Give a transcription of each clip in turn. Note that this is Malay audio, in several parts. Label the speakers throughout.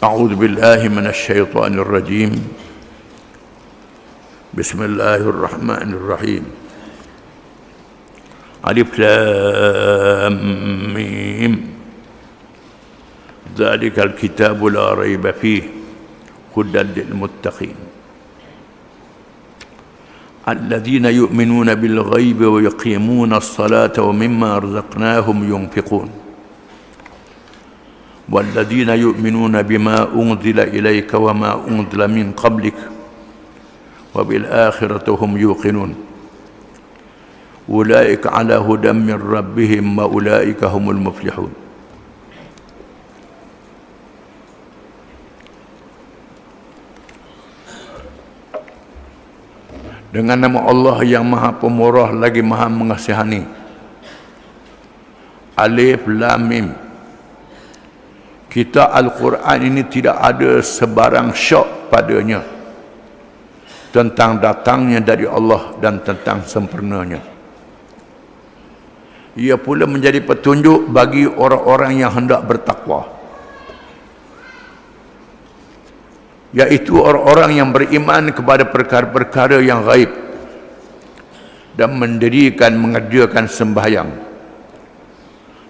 Speaker 1: أعوذ بالله من الشيطان الرجيم. بسم الله الرحمن الرحيم. ألف لام ميم. ذلك الكتاب لا ريب فيه هدى للمتقين الذين يؤمنون بالغيب ويقيمون الصلاة ومما رزقناهم ينفقون والذين يؤمنون بما أنزل إليك وما أنزل من قبلك وبالآخرة هم يوقنون أولئك على هدى من ربهم وأولئك هم المفلحون. Dengan nama Allah yang Maha Pemurah lagi Maha Mengasihani. Alif Lam Mim. Kita Al-Quran ini tidak ada sebarang syak padanya tentang datangnya dari Allah dan tentang sempurnanya. Ia pula menjadi petunjuk bagi orang-orang yang hendak bertakwa, yaitu orang-orang yang beriman kepada perkara-perkara yang gaib dan mendirikan, mengerjakan sembahyang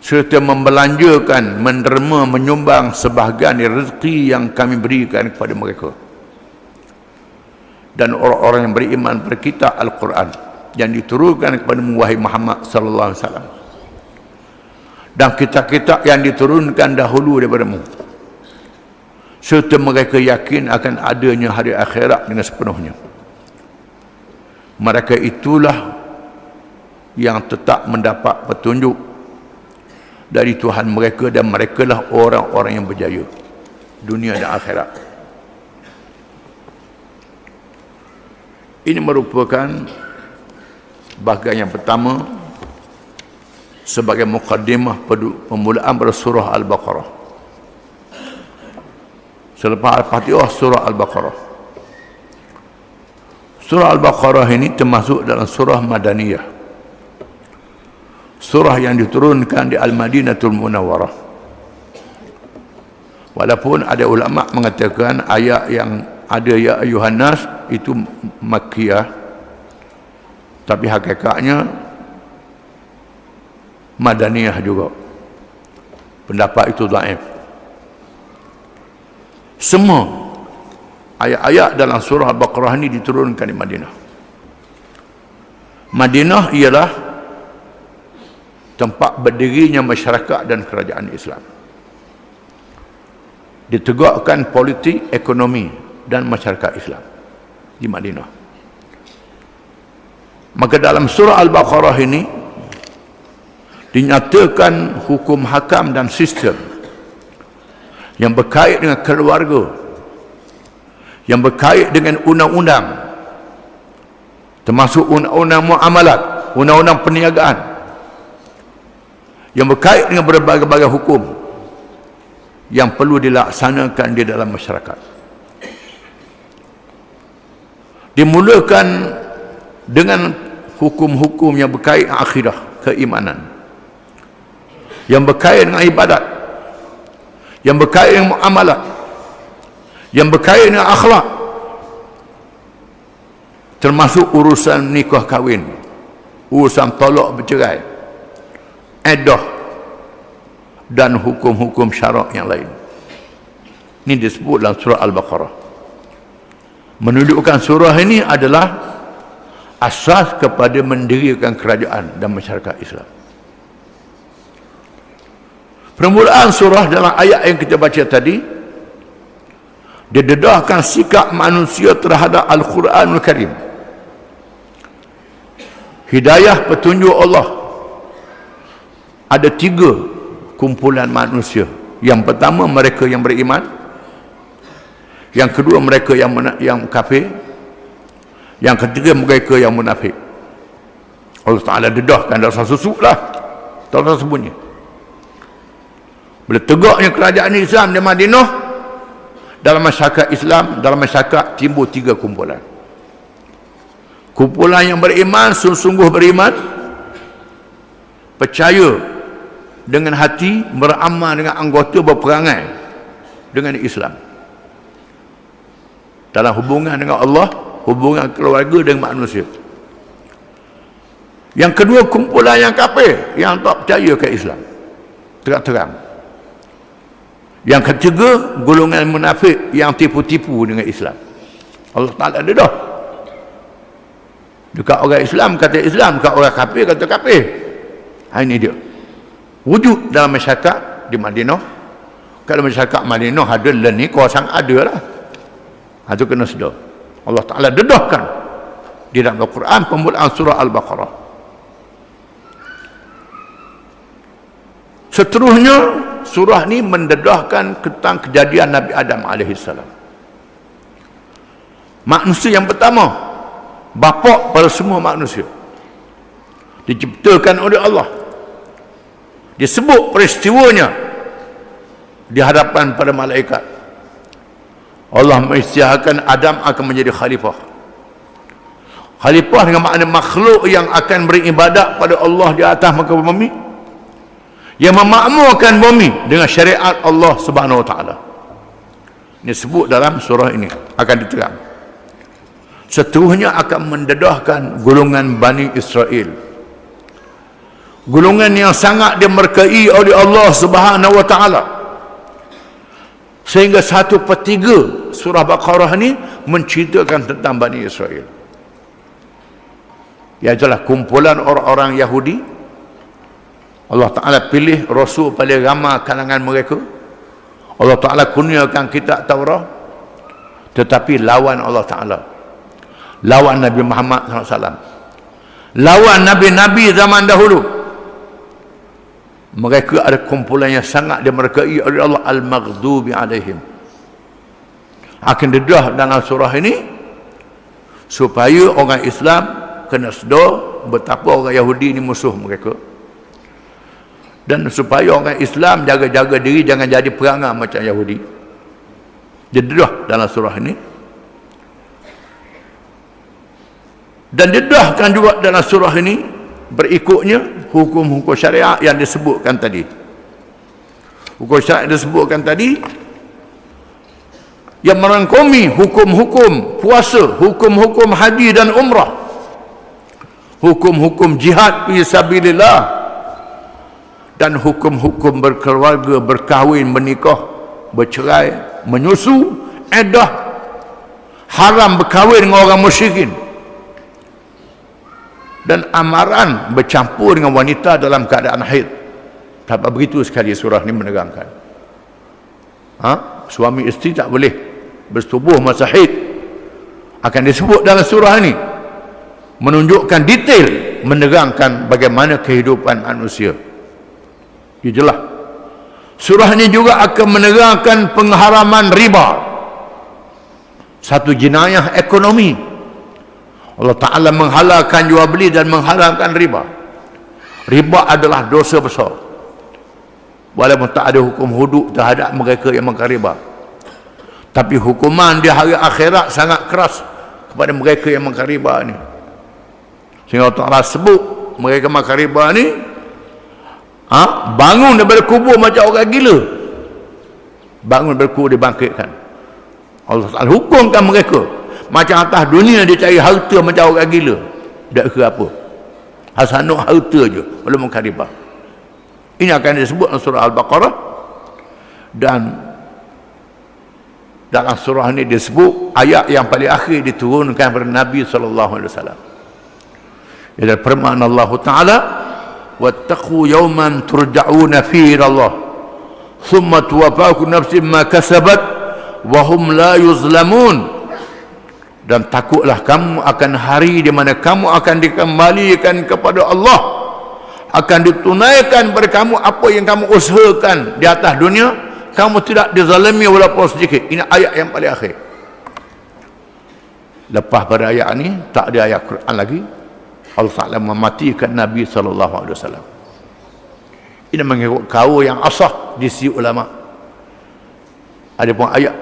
Speaker 1: serta membelanjakan, menderma, menyumbang sebahagian rezeki yang kami berikan kepada mereka. Dan orang-orang yang beriman pada kitab Al-Quran yang diturunkan kepada wahai Muhammad sallallahu alaihi wasallam dan kitab-kitab yang diturunkan dahulu daripadamu, serta mereka yakin akan adanya hari akhirat dengan sepenuhnya. Mereka itulah yang tetap mendapat petunjuk dari Tuhan mereka dan merekalah orang-orang yang berjaya dunia dan akhirat. Ini merupakan bahagian yang pertama sebagai mukaddimah pemulaan pada surah Al-Baqarah. Selepas Al-Fatihah, surah Al-Baqarah. Surah Al-Baqarah ini termasuk dalam surah Madaniyah, surah yang diturunkan di Al-Madinatul Munawwarah. Walaupun ada ulama mengatakan ayat yang ada ya ayuhan nas itu Makkiyah, tapi hakikatnya Madaniyah juga. Pendapat itu dhaif. Semua ayat-ayat dalam surah Al-Baqarah ini diturunkan di Madinah. Madinah ialah tempat berdirinya masyarakat dan kerajaan Islam. Ditegakkan politik, ekonomi dan masyarakat Islam di Madinah. Maka dalam surah Al-Baqarah ini dinyatakan hukum hakam dan sistem yang berkait dengan keluarga, yang berkait dengan undang-undang, termasuk undang-undang muamalat, undang-undang perniagaan, yang berkait dengan berbagai-bagai hukum yang perlu dilaksanakan di dalam masyarakat. Dimulakan dengan hukum-hukum yang berkait dengan akidah, keimanan, yang berkait dengan ibadat, yang berkait dengan muamalat, yang berkait dengan akhlak, termasuk urusan nikah kahwin, urusan talak bercerai, iddah dan hukum-hukum syarak yang lain. Ini disebut dalam surah Al-Baqarah. Menunjukkan surah ini adalah asas kepada mendirikan kerajaan dan masyarakat Islam. Permulaan surah dalam ayat yang kita baca tadi, dia dedahkan sikap manusia terhadap Al-Quranul Karim. Hidayah petunjuk Allah. Ada 3 kumpulan manusia. Yang pertama mereka yang beriman, yang kedua mereka yang kafir, yang ketiga mereka yang munafik. Allah Ta'ala dedahkan dalam susuk lah, tak usah sembunyi. Bila tegaknya kerajaan Islam di Madinah, dalam masyarakat Islam, dalam masyarakat timbul 3 kumpulan. Kumpulan yang beriman, sungguh-sungguh beriman, percaya dengan hati, beramal dengan anggota, berperangai dengan Islam. Dalam hubungan dengan Allah, hubungan keluarga dengan manusia. Yang kedua, kumpulan yang kafir, yang tak percaya ke Islam, terang-terang. Yang ketiga, golongan munafik yang tipu-tipu dengan Islam. Allah Ta'ala dedah. Dekat orang Islam kata Islam, dekat orang kafir kata kafir. Ini dia. Wujud dalam masyarakat di Madinah. Kalau masyarakat Madinah ada ni kawasan ada lah. Itu kena sedar. Allah Ta'ala dedahkan di dalam Al-Quran permulaan surah Al-Baqarah. Seterusnya surah ni mendedahkan tentang kejadian Nabi Adam AS. Manusia yang pertama, bapa pada semua manusia, diciptakan oleh Allah. Disebut peristiwanya di hadapan para malaikat. Allah mengisytiharkan Adam akan menjadi khalifah. Khalifah dengan makna makhluk yang akan beribadat pada Allah di atas muka bumi, yang memakmurkan bumi dengan syariat Allah Subhanahu wa taala. Ini sebut dalam surah ini, akan diterang. Seterusnya akan mendedahkan golongan Bani Israel. Golongan yang sangat dimurkai oleh Allah Subhanahu wa taala. Sehingga 1/3 surah Baqarah ni menceritakan tentang Bani Israel. Ia adalah kumpulan orang-orang Yahudi. Allah Ta'ala pilih Rasul paling ramai kalangan mereka. Allah Ta'ala kurniakan kitab Taurat, tetapi lawan Allah Ta'ala, lawan Nabi Muhammad SAW, lawan Nabi-Nabi zaman dahulu. Mereka ada kumpulan yang sangat dimurkai oleh Allah, al-maghdubi alaihim. Akan dedah dalam surah ini supaya orang Islam kena sedar betapa orang Yahudi ini musuh mereka, dan supaya orang Islam jaga-jaga diri jangan jadi perangai macam Yahudi. Dia dedah dalam surah ini. Dan dedahkan juga dalam surah ini berikutnya hukum-hukum syariat yang disebutkan tadi. Hukum syariat yang disebutkan tadi yang merangkumi hukum-hukum puasa, hukum-hukum haji dan umrah, hukum-hukum jihad fi sabilillah, dan hukum-hukum berkeluarga, berkahwin, menikah, bercerai, menyusu, iddah, haram berkahwin dengan orang musyrikin, dan amaran bercampur dengan wanita dalam keadaan haid. Tak begitu sekali surah ini menerangkan. Suami isteri tak boleh bersetubuh masa haid. Akan disebut dalam surah ini, menunjukkan detail, menerangkan bagaimana kehidupan manusia. Jelas. Surah ini juga akan menerangkan pengharaman riba, satu jenayah ekonomi. Allah Ta'ala menghalalkan jual beli dan mengharamkan riba. Riba adalah dosa besar, walaupun tak ada hukum hudud terhadap mereka yang makan riba, tapi hukuman di hari akhirat sangat keras kepada mereka yang makan riba ni. Sehingga Allah Ta'ala sebut mereka makan riba ni bangun daripada kubur macam orang gila. Bangun daripada kubur dibangkitkan. Allah Ta'ala hukumkan mereka macam atas dunia dia cari harta macam orang gila. Tak kira apa, hasanuk harta je, belum makan riba. Ini akan disebut dalam surah Al-Baqarah. Dan dalam surah ini disebut ayat yang paling akhir diturunkan kepada Nabi SAW. Ia firman Allah Ta'ala, wattaqu yawman turja'una fihi ila Allah thumma tuwaffa kullu nafsin ma kasabat wa hum la yuzlamun. Dan takutlah kamu akan hari di mana kamu akan dikembalikan kepada Allah, akan ditunaikan kepada kamu apa yang kamu usahakan di atas dunia, kamu tidak dizalimi walaupun sedikit. Ini ayat yang paling akhir. Lepas pada ayat ini tak ada ayat Quran lagi. Allah Ta'ala mematikan Nabi SAW. Ini mengikut kaul yang asah di sisi ulama. Adapun ayat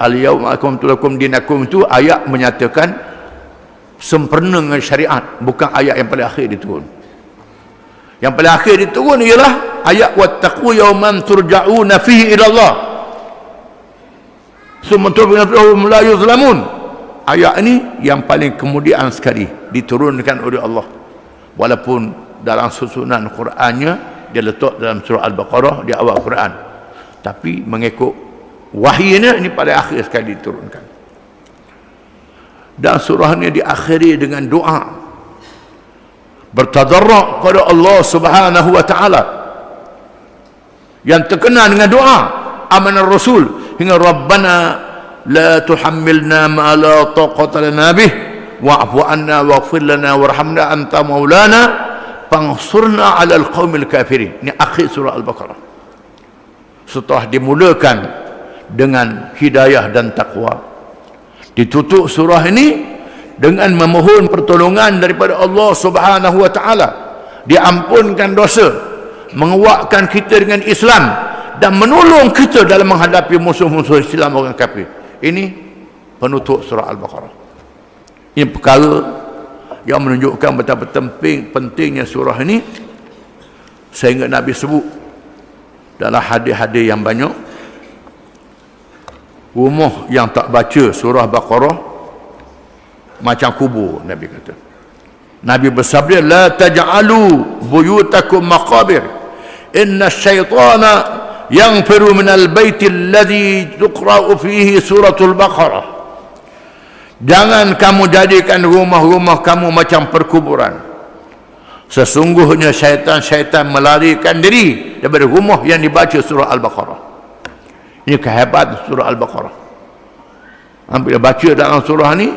Speaker 1: al-yawma akmaltu lakum dinakum itu ayat menyatakan sempurna dengan syariat, bukan ayat yang paling akhir diturun. Yang paling akhir diturun ialah ayat wattaqu yawman turja'una fihi ila Allah. summa tuhum la yuzlamun. Ayat ini yang paling kemudian sekali diturunkan oleh Allah, walaupun dalam susunan Qurannya dia letak dalam surah Al-Baqarah di awal Quran, tapi mengikut wahyunya ini pada akhir sekali diturunkan. Dan surah ini diakhiri dengan doa bertadarruk kepada Allah Subhanahu wa taala, yang terkenal dengan doa amanar rasul hingga rabbana la tuhammilna ma la taqata lana bih wa'fu anna waghfir lana warhamna anta maulana fansurna 'alal qaumil kafirin. Ini akhir surah Al-Baqarah. Setelah dimulakan dengan hidayah dan takwa, ditutup surah ini dengan memohon pertolongan daripada Allah Subhanahu wa taala, diampunkan dosa, menguatkan kita dengan Islam dan menolong kita dalam menghadapi musuh-musuh Islam orang kafir. Ini penutup surah Al-Baqarah. Ini perkara yang menunjukkan betapa pentingnya surah ini, sehingga Nabi sebut dalam hadis-hadis yang banyak, rumah yang tak baca surah Baqarah macam kubur. Nabi kata, Nabi bersabda, la taj'alu buyutakum maqabir inna syaitana yanfiru minal baiti alladhi tuqra'u fihi suratul Baqarah. Jangan kamu jadikan rumah-rumah kamu macam perkuburan. Sesungguhnya syaitan melarikan diri daripada rumah yang dibaca surah Al-Baqarah. Ini kehebatan surah Al-Baqarah. Bila baca dalam surah ni,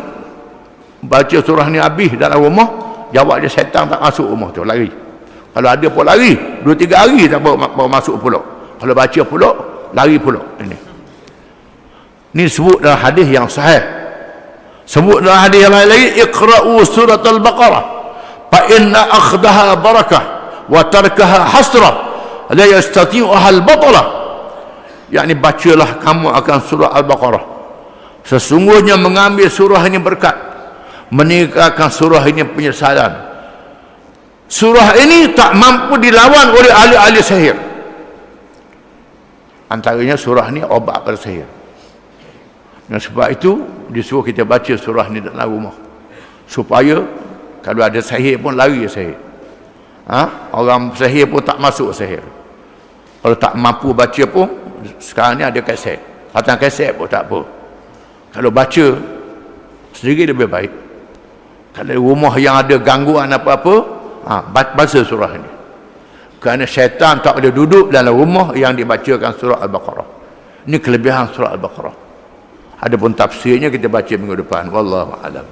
Speaker 1: baca surah ni habis dalam rumah, jawab dia syaitan tak masuk rumah tu, lari. Kalau ada pun lari 2-3 hari tak baru masuk pulak. Kalau baca pulak, lari pulak. Ini sebut dalam hadis yang sahih. Sebut dalam hadis yang lain lagi, iqra'u surat Al-Baqarah fa inna akhdaha barakah wa tarkaha hasrah la yastati'uha al-batalah. Yakni bacalah kamu akan surah Al-Baqarah. Sesungguhnya mengambil surah ini berkat, meninggalkan surah ini penyesalan. Surah ini tak mampu dilawan oleh ahli-ahli sihir. Antaranya surah ini obat pada sihir. Dan sebab itu disuruh kita baca surah ini dalam rumah, supaya kalau ada sihir pun lari sihir. Orang sihir pun tak masuk sihir. Kalau tak mampu baca pun, sekarang ni ada kaset, patang kaset pun tak apa. Kalau baca sendiri lebih baik. Kalau rumah yang ada gangguan apa-apa, baca surah ini. Kerana syaitan tak boleh duduk dalam rumah yang dibacakan surah Al-Baqarah. Ini kelebihan surah Al-Baqarah. Adapun tafsirnya kita baca minggu depan. Wallahu a'lam.